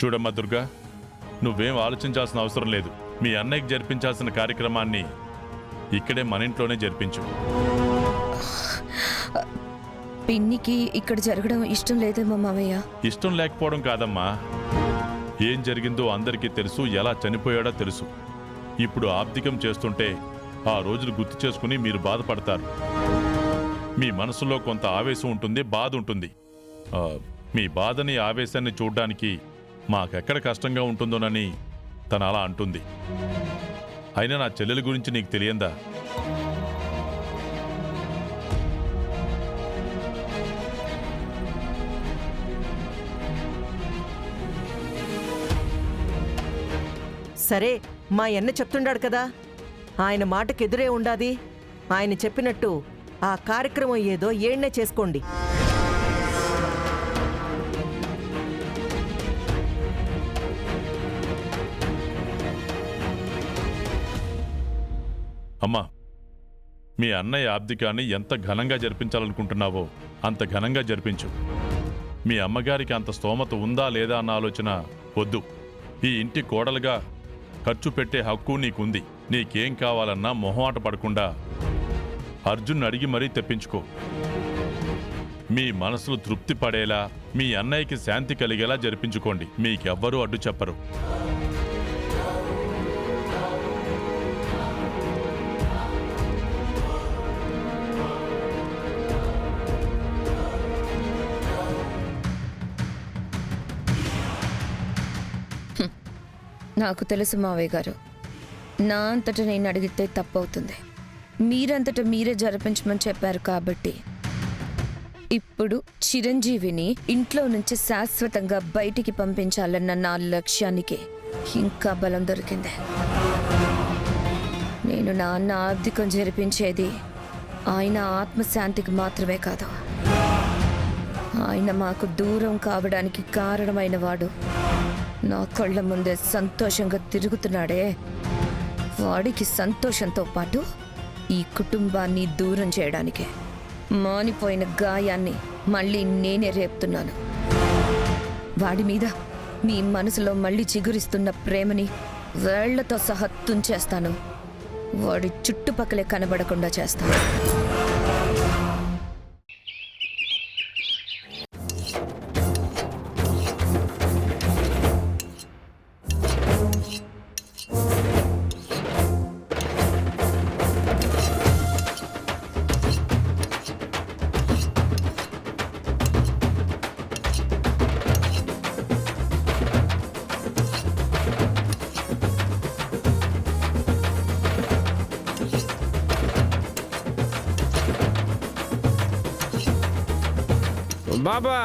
చూడమ్మా దుర్గా, నువ్వేం ఆలోచించాల్సిన అవసరం లేదు. మీ అన్నయ్యకి జరిపించాల్సిన కార్యక్రమాన్ని ఇక్కడే మన ఇంట్లోనే జరిపించు. పిన్నికి ఇక్కడ జరగడం ఇష్టం లేదేమో మావయ్య. ఇష్టం లేకపోవడం కాదమ్మా, ఏం జరిగిందో అందరికీ తెలుసు, ఎలా చనిపోయాడో తెలుసు. ఇప్పుడు ఆబ్దికం చేస్తుంటే ఆ రోజులు గుర్తు చేసుకుని మీరు బాధపడతారు. మీ మనసులో కొంత ఆవేశం ఉంటుంది, బాధ ఉంటుంది. మీ బాధని, ఆవేశాన్ని చూడ్డానికి మాకెక్కడ కష్టంగా ఉంటుందోనని తను అలా అంటుంది. అయినా నా చెల్లెల గురించి నీకు తెలియందా? సరే, మా అన్న చెప్తుండాడు కదా, ఆయన మాటకెదురే ఉండాది. ఆయన చెప్పినట్టు ఆ కార్యక్రమం ఏదో ఏడ్నే చేసుకోండి. అమ్మా, మీ అన్నయ్య ఆబ్దికాన్ని ఎంత ఘనంగా జరిపించాలనుకుంటున్నావో అంత ఘనంగా జరిపించు. మీ అమ్మగారికి అంత స్తోమత ఉందా లేదా అన్న ఆలోచన వద్దు. ఈ ఇంటి కోడలుగా ఖర్చు పెట్టే హక్కు నీకుంది. నీకేం కావాలన్నా మొహమాట పడకుండా అర్జున్ అడిగి మరీ తెప్పించుకో. మీ మనసులు తృప్తి పడేలా, మీ అన్నయ్యకి శాంతి కలిగేలా జరిపించుకోండి. మీకెవ్వరూ అడ్డు చెప్పరు. నాకు తెలుసు మావయ్య గారు, నా అంతటా నేను అడిగితే తప్పవుతుంది. మీరంతటా మీరే జరిపించమని చెప్పారు కాబట్టి ఇప్పుడు చిరంజీవిని ఇంట్లో నుంచి శాశ్వతంగా బయటికి పంపించాలన్న నా లక్ష్యానికి ఇంకా బలం దొరికింది. నేను నా అన్న ఆబ్దికం జరిపించేది ఆయన ఆత్మశాంతికి మాత్రమే కాదు, ఆయన మాకు దూరం కావడానికి కారణమైన వాడు నా కళ్ళ ముందే సంతోషంగా తిరుగుతున్నాడే, వాడికి సంతోషంతో పాటు ఈ కుటుంబాన్ని దూరం చేయడానికే మానిపోయిన గాయాన్ని మళ్ళీ నేనే రేపుతున్నాను. వాడి మీద మీ మనసులో మళ్ళీ చిగురిస్తున్న ప్రేమని వేళ్లతో సహా తుంచేస్తాను. వాడి చుట్టుపక్కలే కనబడకుండా చేస్తాను. బాబా,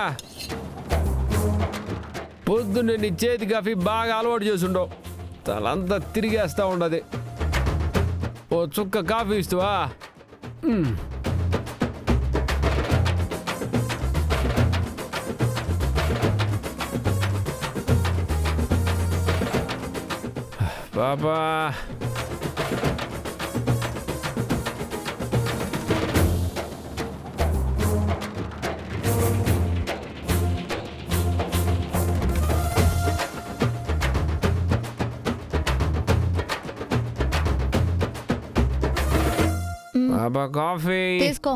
పొద్దున్నే నీ చేతి కాఫీ బాగా అలవాటు చేసుండవు, తలంతా తిరిగేస్తా ఉండదు. ఓ చుక్క కాఫీ ఇస్తావా? బాబా, బాబా కాఫీ తీసుకో.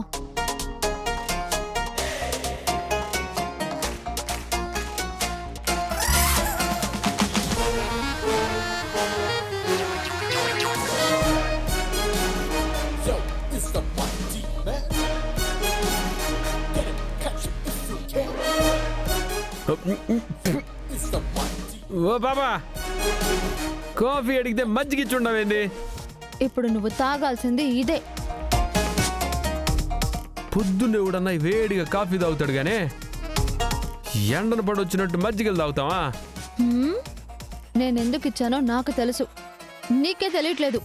ఓ బాబా, కాఫీ అడిగితే మజ్జిగిచ్చుండవేంది? ఇప్పుడు నువ్వు తాగాల్సింది ఇదే. పొద్దున్నే ఎవడన్నా వేడిగా కాఫీ తాగుతాడు గానే, ఎండను పడొచ్చినట్టు మజ్జిగలు తాగుతావా? నేనెందుకు ఇచ్చానో నాకు తెలుసు, నీకే తెలియట్లేదు.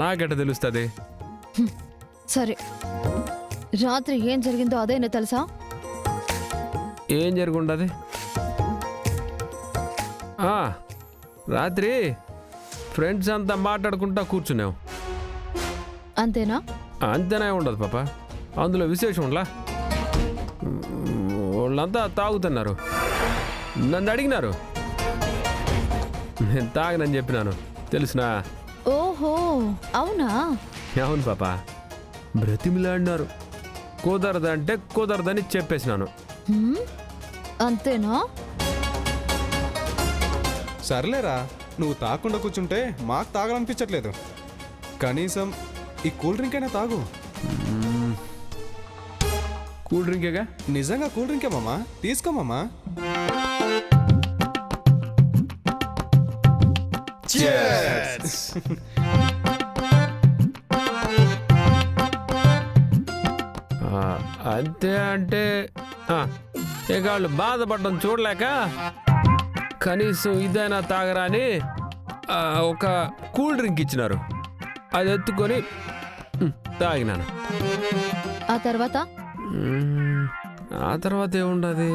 నాకెట తెలుస్తుంది? సరే, రాత్రి ఏం జరిగిందో అదేనా తెలుసా? ఏం జరుగుండదు? రాత్రి ఫ్రెండ్స్ అంతా మాట్లాడుకుంటా కూర్చున్నావు. అంతేనా? అంతేనే ఉండదు పాప, అందులో విశేషం ఉండలా. వాళ్ళంతా తాగుతున్నారు, నన్ను అడిగినారు, నేను తాగనని చెప్పినాను. తెలుసునా? ఓహో అవునా? అవును పాప, బ్రతిమిలాడినారు. కుదరదంటే కుదరదని చెప్పేసినాను. హ్మ్? అంతేనా? సర్లేరా, నువ్వు తాగకుండా కూర్చుంటే మాకు తాగాలనిపించట్లేదు. కనీసం ఈ కూల్ డ్రింక్ అయినా తాగు. కూల్ డ్రింకేగా. నిజంగా కూల్ డ్రింకే మామా, తీసుకోమామా. అంతే అంటే ఇక వాళ్ళు బాధపడడం చూడలేక కనీసం ఇదైనా తాగరా అని ఒక కూల్ డ్రింక్ ఇచ్చినారు. అది ఎత్తుకొని తాగినాను. ఆ తర్వాత ఆ తర్వాత ఏముండదు,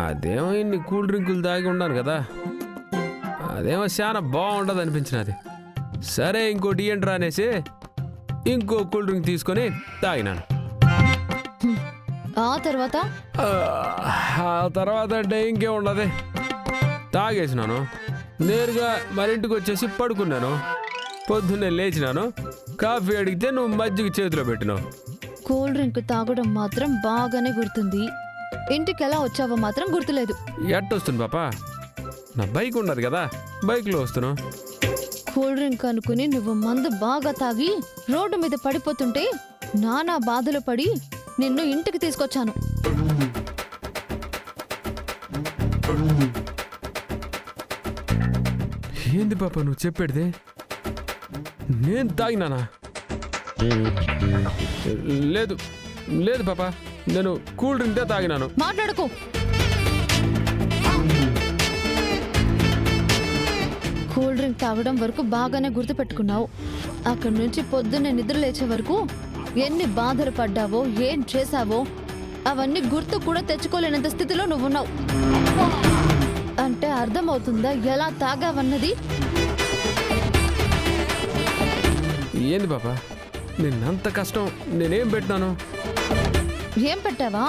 అదేమో ఇన్ని కూల్ డ్రింకులు తాగి ఉన్నాను కదా, అదేమో చాలా బాగుండదు అనిపించినది. సరే ఇంకోటి ఇయ్యండి రా అనేసి ఇంకో కూల్ డ్రింక్ తీసుకొని తాగినాను. ఆ తర్వాత ఆ తర్వాత అంటే ఇంకేముండదు, తాగేసినాను. నేరుగా మరింటికి వచ్చేసి పడుకున్నాను. పొద్దున్నే లేచినాను, కాఫీ అడిగితే నువ్వు మజ్జిగ చేతిలో పెట్టినావు. కూల్ డ్రింక్ తాగడం మాత్రం బాగానే గుర్తుంది, ఇంటికి ఎలా వచ్చావో మాత్రం గుర్తులేదు. ఎట్టొస్తుంది పాపా, నా బైక్ ఉండదు కదా, బైక్లో వస్తున్నావు. కూల్ డ్రింక్ అనుకుని నువ్వు మందు బాగా తాగి రోడ్డు మీద పడిపోతుంటే నానా బాధలు పడి నిన్ను ఇంటికి తీసుకొచ్చాను. ఏంది పాప నువ్వు చెప్పేది? నేను తాగినానా? లేదు లేదు పాప, నేను కూల్ డ్రింకే తాగినాను. మాట్లాడకు. కూల్ డ్రింక్ తాగడం వరకు బాగానే గుర్తుపెట్టుకున్నావు. అక్కడి నుంచి పొద్దున్నే నిద్ర లేచే వరకు ఎన్ని బాధలు పడ్డావో, ఏం చేశావో అవన్నీ గుర్తు కూడా తెచ్చుకోలేనంత స్థితిలో నువ్వున్నావు. అంటే అర్థమవుతుందా ఎలా తాగావన్నది? ఏంది పాప, నిన్నంత కష్టం నేనేం పెట్టినాను? ఏం పెట్టావా?